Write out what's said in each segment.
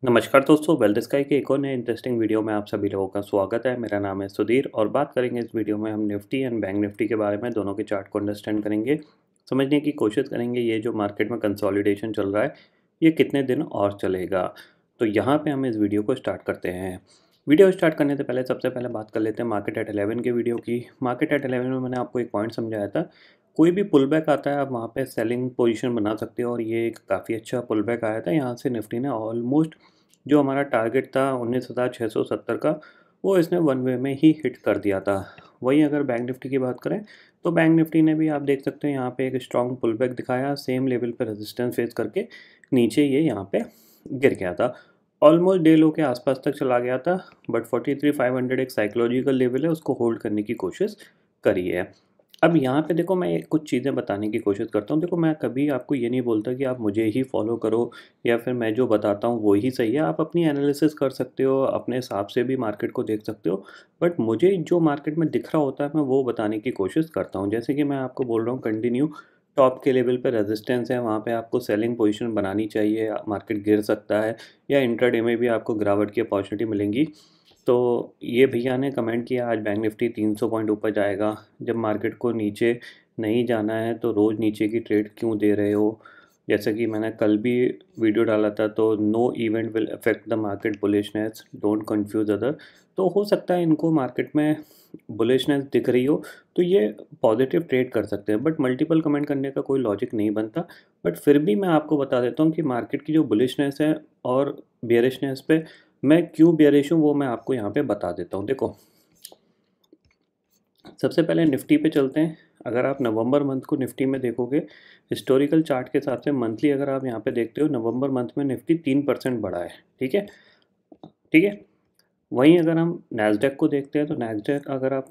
नमस्कार दोस्तों, wealth sky के एक और नए इंटरेस्टिंग वीडियो में आप सभी लोगों का स्वागत है। मेरा नाम है सुधीर और बात करेंगे इस वीडियो में हम निफ्टी एंड बैंक निफ्टी के बारे में। दोनों के चार्ट को अंडरस्टैंड करेंगे, समझने की कोशिश करेंगे ये जो मार्केट में कंसोलिडेशन चल रहा है ये कितने दिन और चलेगा। तो यहाँ पे हम इस वीडियो को स्टार्ट करते हैं। वीडियो स्टार्ट करने से पहले सबसे पहले बात कर लेते हैं मार्केट एट 11 के वीडियो की। मार्केट एट 11 में मैंने आपको एक पॉइंट समझाया था, कोई भी पुल बैक आता है आप वहाँ पे सेलिंग पोजीशन बना सकते हो और ये एक काफ़ी अच्छा पुल बैक आया था। यहाँ से निफ्टी ने ऑलमोस्ट जो हमारा टारगेट था 19,670 का, वो इसने वन वे में ही हिट कर दिया था। वहीं अगर बैंक निफ्टी की बात करें तो बैंक निफ्टी ने भी आप देख सकते हैं यहाँ पे एक स्ट्रॉन्ग पुल बैक दिखाया, सेम लेवल पे रेजिस्टेंस फेस करके नीचे ये यहाँ पे गिर गया था। ऑलमोस्ट डे लो के आसपास तक चला गया था, बट 43,500 एक साइकोलॉजिकल लेवल है, उसको होल्ड करने की कोशिश करी है। अब यहाँ पे देखो मैं कुछ चीज़ें बताने की कोशिश करता हूँ। देखो मैं कभी आपको ये नहीं बोलता कि आप मुझे ही फॉलो करो या फिर मैं जो बताता हूँ वो ही सही है। आप अपनी एनालिसिस कर सकते हो, अपने हिसाब से भी मार्केट को देख सकते हो, बट मुझे जो मार्केट में दिख रहा होता है मैं वो बताने की कोशिश करता हूँ। जैसे कि मैं आपको बोल रहा हूँ कंटिन्यू टॉप के लेवल पे रेजिस्टेंस है, वहाँ पे आपको सेलिंग पोजीशन बनानी चाहिए। मार्केट गिर सकता है या इंट्राडे में भी आपको गिरावट की अपॉर्चुनिटी मिलेंगी। तो ये भैया ने कमेंट किया आज बैंक निफ्टी 300 पॉइंट ऊपर जाएगा। जब मार्केट को नीचे नहीं जाना है तो रोज़ नीचे की ट्रेड क्यों दे रहे हो। जैसा कि मैंने कल भी वीडियो डाला था, तो no event will affect the market bullishness, don't confuse other. तो हो सकता है इनको मार्केट में बुलिशनेस दिख रही हो तो ये पॉजिटिव ट्रेड कर सकते हैं, बट मल्टीपल कमेंट करने का कोई लॉजिक नहीं बनता। बट फिर भी मैं आपको बता देता हूँ कि मार्केट की जो बुलिशनेस है और बेयरिशनेस पे मैं क्यों बेयरिश हूँ वो मैं आपको यहाँ पे बता देता हूँ। देखो सबसे पहले निफ्टी पे चलते हैं। अगर आप नवंबर मंथ को निफ्टी में देखोगे, हिस्टोरिकल चार्ट के हिसाब से मंथली अगर आप यहाँ पे देखते हो, नवंबर मंथ में निफ्टी 3% बढ़ा है। ठीक है, ठीक है। वहीं अगर हम नैस्डैक को देखते हैं तो नैस्डैक अगर आप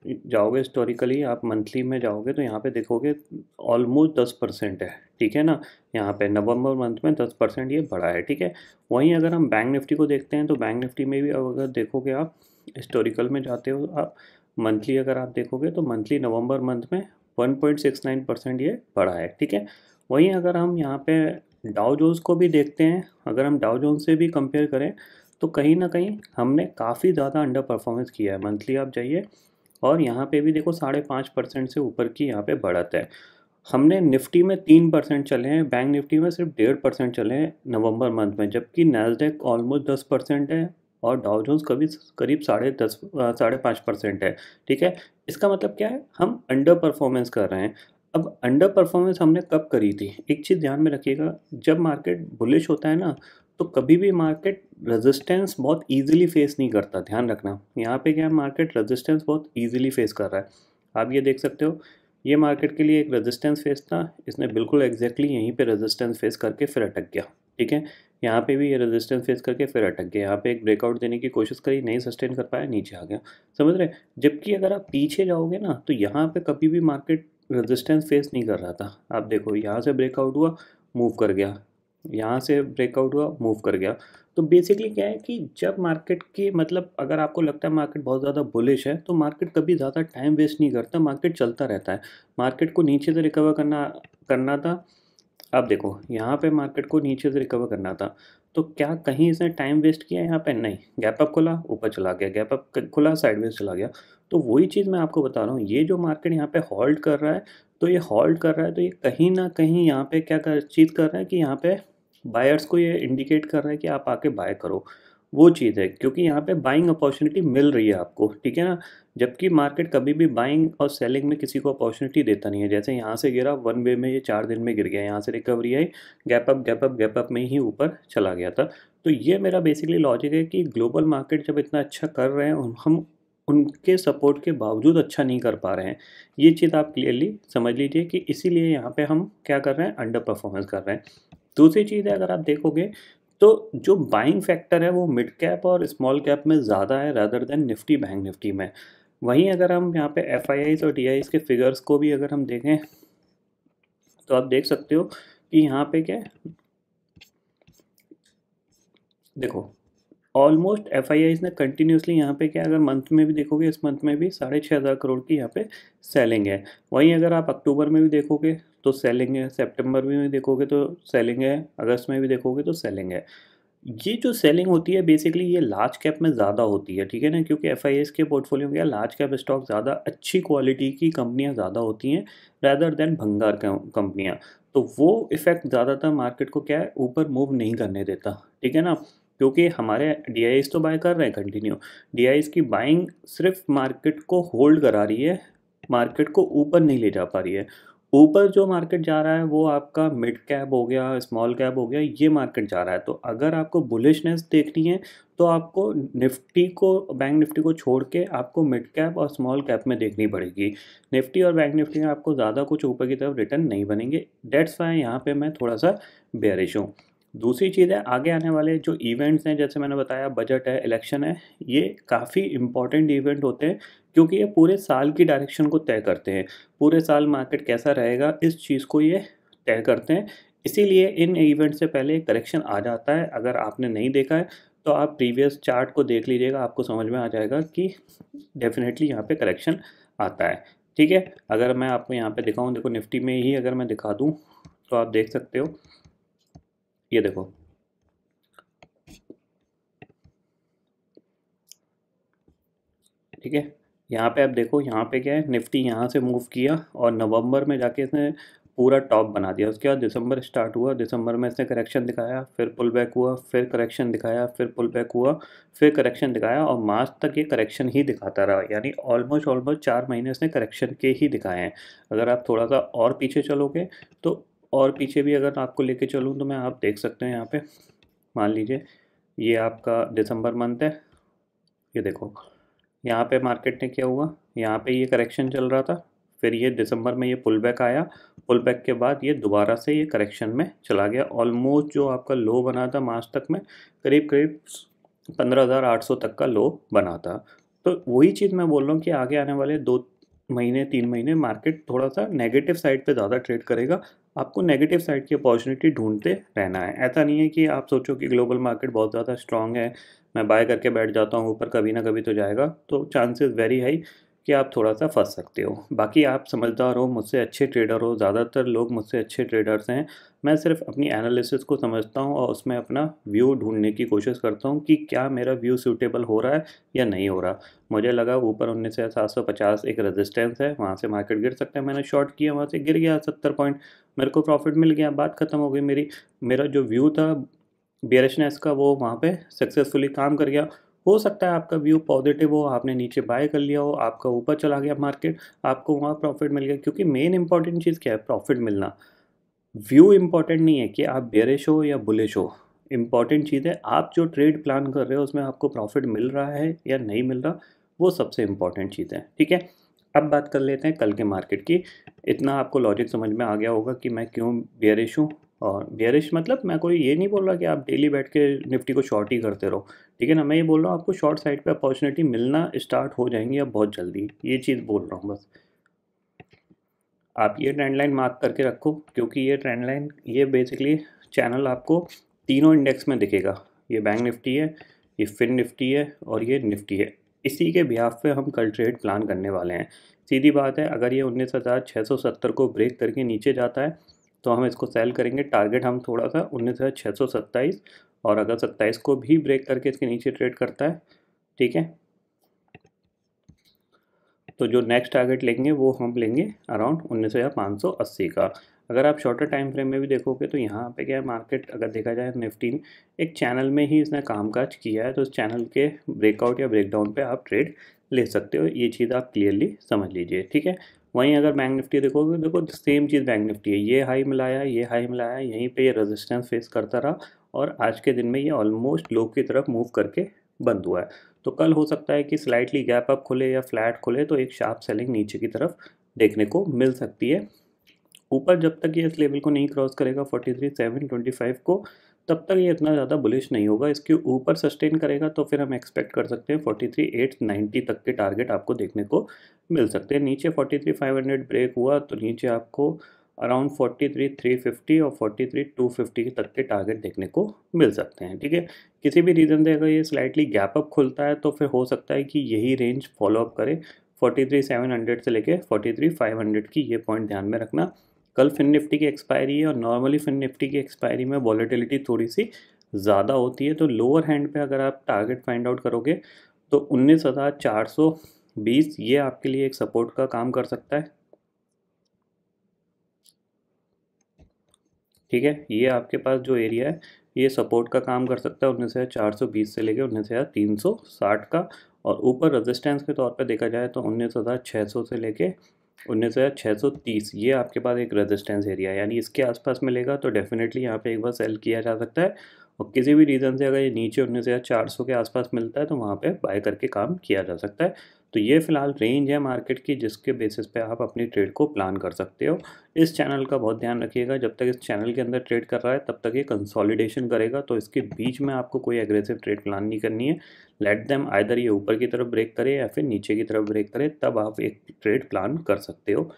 जाओगे हिस्टोरिकली, आप मंथली में जाओगे तो यहाँ पे देखोगे ऑलमोस्ट 10% है। ठीक है ना, यहाँ पे नवंबर मंथ में 10% ये बढ़ा है। ठीक है। वहीं अगर हम बैंक निफ्टी को देखते हैं तो बैंक निफ्टी में भी अगर देखोगे, आप हिस्टोरिकल में जाते हो, आप मंथली अगर आप देखोगे तो मंथली नवंबर मंथ में 1.69% ये बढ़ा है। ठीक है। वहीं अगर हम यहाँ पे डाउ जोन्स को भी देखते हैं, अगर हम डाउ जोन्स से भी कंपेयर करें तो कहीं ना कहीं हमने काफ़ी ज़्यादा अंडर परफॉर्मेंस किया है। मंथली आप जाइए और यहाँ पे भी देखो 5.5% से ऊपर की यहाँ पे बढ़त है। हमने निफ्टी में 3% चले हैं, बैंक निफ्टी में सिर्फ 1.5% चले हैं नवंबर मंथ में, जबकि नैस्डैक ऑलमोस्ट 10% है और डाउ जोन्स कभी करीब 5.5% है। ठीक है। इसका मतलब क्या है, हम अंडर परफॉर्मेंस कर रहे हैं। अब अंडर परफॉर्मेंस हमने कब करी थी, एक चीज़ ध्यान में रखिएगा, जब मार्केट बुलिश होता है ना तो कभी भी मार्केट रेजिस्टेंस बहुत इजीली फेस नहीं करता। ध्यान रखना, यहाँ पे क्या है, मार्केट रेजिस्टेंस बहुत इजीली फेस कर रहा है। आप ये देख सकते हो, ये मार्केट के लिए एक रेजिस्टेंस फेस था, इसने बिल्कुल एग्जैक्टली यहीं पे रेजिस्टेंस फेस करके फिर अटक गया। ठीक है। यहाँ पे भी ये रेजिस्टेंस फेस करके फिर अटक गया, यहाँ पे एक ब्रेकआउट देने की कोशिश करी, नहीं सस्टेन कर पाया, नीचे आ गया। समझ रहे। जबकि अगर आप पीछे जाओगे ना तो यहाँ पे कभी भी मार्केट रेजिस्टेंस फेस नहीं कर रहा था। आप देखो यहाँ से ब्रेकआउट हुआ, मूव कर गया, यहाँ से ब्रेकआउट हुआ, मूव कर गया। तो बेसिकली क्या है कि जब मार्केट की, मतलब अगर आपको लगता है मार्केट बहुत ज़्यादा बुलिश है तो मार्केट कभी ज़्यादा टाइम वेस्ट नहीं करता, मार्केट चलता रहता है। मार्केट को नीचे से रिकवर करना करना था। अब देखो यहाँ पे मार्केट को नीचे से रिकवर करना था, तो क्या कहीं इसने टाइम वेस्ट किया यहाँ पे? नहीं। गैप अप खुला, ऊपर चला गया, गैप अप खुला, साइडवेज चला गया। तो वही चीज़ मैं आपको बता रहा हूँ, ये जो मार्केट यहाँ पे हॉल्ट कर रहा है, तो ये हॉल्ट कर रहा है तो ये कहीं ना कहीं यहाँ पे क्या कर चीज़ कर रहा है कि यहाँ पे बायर्स को ये इंडिकेट कर रहा है कि आप आके बाय करो। वो चीज़ है, क्योंकि यहाँ पे बाइंग अपॉर्चुनिटी मिल रही है आपको। ठीक है ना। जबकि मार्केट कभी भी बाइंग और सेलिंग में किसी को अपॉर्चुनिटी देता नहीं है। जैसे यहाँ से गिरा, वन वे में ये 4 दिन में गिर गया, यहाँ से रिकवरी आई, gap up gap up gap up में ही ऊपर चला गया था। तो ये मेरा बेसिकली लॉजिक है कि ग्लोबल मार्केट जब इतना अच्छा कर रहे हैं, हम उनके सपोर्ट के बावजूद अच्छा नहीं कर पा रहे हैं। ये चीज़ आप क्लियरली समझ लीजिए कि इसीलिए यहाँ पे हम क्या कर रहे हैं, अंडर परफॉर्मेंस कर रहे हैं। दूसरी चीज़ है, अगर आप देखोगे तो जो बाइंग फैक्टर है वो मिड कैप और स्मॉल कैप में ज़्यादा है rather than Nifty bank Nifty में। वहीं अगर हम यहाँ पे एफ और डी के फिगर्स को भी अगर हम देखें तो आप देख सकते हो कि यहाँ पे क्या है, देखो ऑलमोस्ट एफ ने कंटिन्यूसली यहाँ पे क्या, अगर मंथ में भी देखोगे, इस मंथ में भी 6,500 करोड़ की यहाँ पे सेलिंग है। वहीं अगर आप अक्टूबर में भी देखोगे तो सेलिंग है, सितंबर में भी देखोगे तो सेलिंग है, अगस्त में भी देखोगे तो सेलिंग है। ये जो सेलिंग होती है बेसिकली ये लार्ज कैप में ज़्यादा होती है, ठीक है ना, क्योंकि एफआईएस के पोर्टफोलियो में लार्ज कैप स्टॉक ज़्यादा अच्छी क्वालिटी की कंपनियां ज़्यादा होती हैं रैदर देन भंगार कंपनियां। तो वो इफ़ेक्ट ज़्यादातर मार्केट को क्या है ऊपर मूव नहीं करने देता, ठीक है ना, क्योंकि हमारे डीआईएस तो बाय कर रहे हैं कंटिन्यू। डीआईएस की बाइंग सिर्फ मार्केट को होल्ड करा रही है, मार्केट को ऊपर नहीं ले जा पा रही है। ऊपर जो मार्केट जा रहा है वो आपका मिड कैप हो गया, स्मॉल कैप हो गया, ये मार्केट जा रहा है। तो अगर आपको बुलिशनेस देखनी है तो आपको निफ्टी को, बैंक निफ्टी को छोड़ के आपको मिड कैप और स्मॉल कैप में देखनी पड़ेगी। निफ्टी और बैंक निफ्टी में आपको ज़्यादा कुछ ऊपर की तरफ रिटर्न नहीं बनेंगे। डेट्स वाई यहाँ पे मैं थोड़ा सा बेयरिश हूँ। दूसरी चीज़ है आगे आने वाले जो इवेंट्स हैं, जैसे मैंने बताया बजट है, इलेक्शन है, ये काफ़ी इंपॉर्टेंट इवेंट होते हैं क्योंकि ये पूरे साल की डायरेक्शन को तय करते हैं। पूरे साल मार्केट कैसा रहेगा इस चीज़ को ये तय करते हैं। इसीलिए इन इवेंट से पहले करेक्शन आ जाता है। अगर आपने नहीं देखा है तो आप प्रीवियस चार्ट को देख लीजिएगा, आपको समझ में आ जाएगा कि डेफिनेटली यहाँ पे करेक्शन आता है, ठीक है। अगर मैं आपको यहाँ पे दिखाऊँ, देखो निफ्टी में ही अगर मैं दिखा दूँ तो आप देख सकते हो, ये देखो, ठीक है। यहाँ पे आप देखो, यहाँ पे क्या है, निफ्टी यहाँ से मूव किया और नवंबर में जाके इसने पूरा टॉप बना दिया। उसके बाद दिसंबर स्टार्ट हुआ, दिसंबर में इसने करेक्शन दिखाया, फिर पुल बैक हुआ, फिर करेक्शन दिखाया, फिर पुल बैक हुआ, फिर करेक्शन दिखाया और मार्च तक ये करेक्शन ही दिखाता रहा। यानी ऑलमोस्ट ऑलमोस्ट 4 महीने इसने करेक्शन के ही दिखाए हैं। अगर आप थोड़ा सा और पीछे चलोगे तो, और पीछे भी अगर आपको लेके चलूँ तो मैं, आप देख सकते हैं यहाँ पे, मान लीजिए ये आपका दिसंबर मंथ है, ये देखो यहाँ पे मार्केट ने क्या हुआ, यहाँ पे ये करेक्शन चल रहा था, फिर ये दिसंबर में ये पुल बैक आया, पुल बैक के बाद ये दोबारा से ये करेक्शन में चला गया। ऑलमोस्ट जो आपका लो बना था मार्च तक में, करीब करीब 15,800 तक का लो बना था। तो वही चीज़ मैं बोल रहा हूँ कि आगे आने वाले 2 महीने 3 महीने मार्केट थोड़ा सा नेगेटिव साइड पे ज़्यादा ट्रेड करेगा। आपको नेगेटिव साइड की अपॉर्चुनिटी ढूंढते रहना है। ऐसा नहीं है कि आप सोचो कि ग्लोबल मार्केट बहुत ज़्यादा स्ट्रांग है, मैं बाय करके बैठ जाता हूँ, ऊपर कभी ना कभी तो जाएगा। तो चांसेस वेरी हाई कि आप थोड़ा सा फंस सकते हो। बाकी आप समझदार हो, मुझसे अच्छे ट्रेडर हो, ज़्यादातर लोग मुझसे अच्छे ट्रेडर्स हैं। मैं सिर्फ अपनी एनालिसिस को समझता हूँ और उसमें अपना व्यू ढूंढने की कोशिश करता हूँ कि क्या मेरा व्यू सूटेबल हो रहा है या नहीं हो रहा। मुझे लगा ऊपर 19,750 एक रेजिस्टेंस है, वहाँ से मार्केट गिर सकता है, मैंने शॉर्ट किया, वहाँ से गिर गया 70 पॉइंट, मेरे को प्रॉफिट मिल गया, बात खत्म हो गई मेरी। मेरा जो व्यू था बेयरिशनेस का वो वहाँ पे सक्सेसफुली काम कर गया। हो सकता है आपका व्यू पॉजिटिव हो, आपने नीचे बाय कर लिया हो, आपका ऊपर चला गया मार्केट, आपको वहाँ प्रॉफिट मिल गया। क्योंकि मेन इंपॉर्टेंट चीज़ क्या है, प्रॉफिट मिलना। व्यू इंपॉर्टेंट नहीं है कि आप बेयरिश हो या बुलिश हो। इंपॉर्टेंट चीज़ है आप जो ट्रेड प्लान कर रहे हो उसमें आपको प्रॉफिट मिल रहा है या नहीं मिल रहा, वो सबसे इम्पॉर्टेंट चीज़ है, ठीक है। अब बात कर लेते हैं कल के मार्केट की। इतना आपको लॉजिक समझ में आ गया होगा कि मैं क्यों बेयरिश हूँ। और बेयरिश मतलब मैं कोई ये नहीं बोल रहा कि आप डेली बैठ के निफ्टी को शॉर्ट ही करते रहो, ठीक है ना। मैं ये बोल रहा हूँ आपको शॉर्ट साइड पे अपॉर्चुनिटी मिलना स्टार्ट हो जाएंगी अब बहुत जल्दी, ये चीज़ बोल रहा हूँ बस। आप ये ट्रेंड लाइन मार्क करके रखो, क्योंकि ये ट्रेंड लाइन, ये बेसिकली चैनल आपको तीनों इंडेक्स में दिखेगा। ये बैंक निफ्टी है, ये फिन निफ्टी है और ये निफ्टी है। इसी के बिहाफ पे हम कल ट्रेड प्लान करने वाले हैं। सीधी बात है, अगर ये 19,670 को ब्रेक करके नीचे जाता है तो हम इसको सेल करेंगे। टारगेट हम थोड़ा सा 19,627, और अगर 27 को भी ब्रेक करके इसके नीचे ट्रेड करता है, ठीक है, तो जो नेक्स्ट टारगेट लेंगे वो हम लेंगे अराउंड 19,580 का। अगर आप शॉर्टर टाइम फ्रेम में भी देखोगे तो यहाँ पे क्या है, मार्केट अगर देखा जाए निफ्टी ने एक चैनल में ही इसने कामकाज किया है, तो उस चैनल के ब्रेकआउट या ब्रेकडाउन पे आप ट्रेड ले सकते हो। ये चीज़ आप क्लियरली समझ लीजिए, ठीक है। वहीं अगर बैंक निफ्टी देखोगे, देखो सेम चीज़ बैंक निफ्टी है, ये हाई मिलाया, ये हाई मिलाया, यहीं पे ये रेजिस्टेंस फेस करता रहा और आज के दिन में ये ऑलमोस्ट लो की तरफ मूव करके बंद हुआ है। तो कल हो सकता है कि स्लाइटली गैप अप खुले या फ्लैट खुले तो एक शार्प सेलिंग नीचे की तरफ देखने को मिल सकती है। ऊपर जब तक ये इस लेवल को नहीं क्रॉस करेगा 43,725 को, तब तक ये इतना ज़्यादा बुलिश नहीं होगा। इसके ऊपर सस्टेन करेगा तो फिर हम एक्सपेक्ट कर सकते हैं 43,890 तक के टारगेट आपको देखने को मिल सकते हैं। नीचे 43,500 ब्रेक हुआ तो नीचे आपको अराउंड 43,350 और 43,250 तक के टारगेट देखने को मिल सकते हैं, ठीक है। किसी भी रीज़न से अगर ये स्लाइटली गैप अप खुलता है तो फिर हो सकता है कि यही रेंज फॉलो अप करे 43,700 से लेके 43,500 की, ये पॉइंट ध्यान में रखना। कल फिन निफ्टी की एक्सपायरी है और नॉर्मली फिन निफ्टी की एक्सपायरी में वॉलेटिलिटी थोड़ी सी ज़्यादा होती है तो लोअर हैंड पे अगर आप टारगेट फाइंड आउट करोगे तो 19,420 ये आपके लिए एक सपोर्ट का काम कर सकता है। ठीक है, ये आपके पास जो एरिया है ये सपोर्ट का काम कर सकता है 19,420 से लेकर 19,360 का। और ऊपर रेजिस्टेंस के तौर पे देखा जाए तो 19,600 से लेके 19,630 ये आपके पास एक रेजिस्टेंस एरिया है, यानी इसके आसपास मिलेगा तो डेफिनेटली यहाँ पे एक बार सेल किया जा सकता है। और किसी भी रीज़न से अगर ये नीचे 19,400 के आसपास मिलता है तो वहाँ पे बाय करके काम किया जा सकता है। तो ये फ़िलहाल रेंज है मार्केट की जिसके बेसिस पे आप अपनी ट्रेड को प्लान कर सकते हो। इस चैनल का बहुत ध्यान रखिएगा, जब तक इस चैनल के अंदर ट्रेड कर रहा है तब तक ये कंसोलिडेशन करेगा, तो इसके बीच में आपको कोई एग्रेसिव ट्रेड प्लान नहीं करनी है। लेट देम आइदर ये ऊपर की तरफ ब्रेक करे या फिर नीचे की तरफ ब्रेक करे, तब आप एक ट्रेड प्लान कर सकते हो।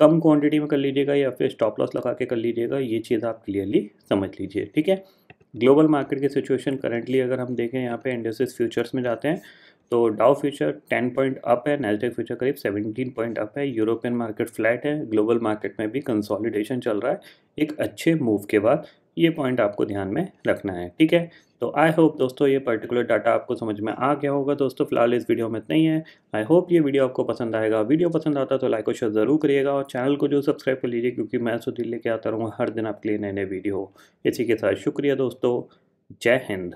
कम क्वांटिटी में कर लीजिएगा या फिर स्टॉप लॉस लगा के कर लीजिएगा, ये चीज़ आप क्लियरली समझ लीजिए। ठीक है, ग्लोबल मार्केट की सिचुएशन करंटली अगर हम देखें यहाँ पे इंडेक्सेस फ्यूचर्स में जाते हैं तो डाउ फ्यूचर 10 पॉइंट अप है, नैस्डैक फ्यूचर करीब 17 पॉइंट अप है, यूरोपियन मार्केट फ्लैट है, ग्लोबल मार्केट में भी कंसोलिडेशन चल रहा है एक अच्छे मूव के बाद। ये पॉइंट आपको ध्यान में रखना है। ठीक है, तो आई होप दोस्तों ये पर्टिकुलर डाटा आपको समझ में आ गया होगा। दोस्तों फिलहाल इस वीडियो में इतना ही है। आई होप ये वीडियो आपको पसंद आएगा। वीडियो पसंद आता तो लाइक और शेयर ज़रूर करिएगा और चैनल को जो सब्सक्राइब कर लीजिए, क्योंकि मैं सुधीर लेके आता रहूँगा हर दिन आपके लिए नए नए वीडियो। इसी के साथ शुक्रिया दोस्तों, जय हिंद।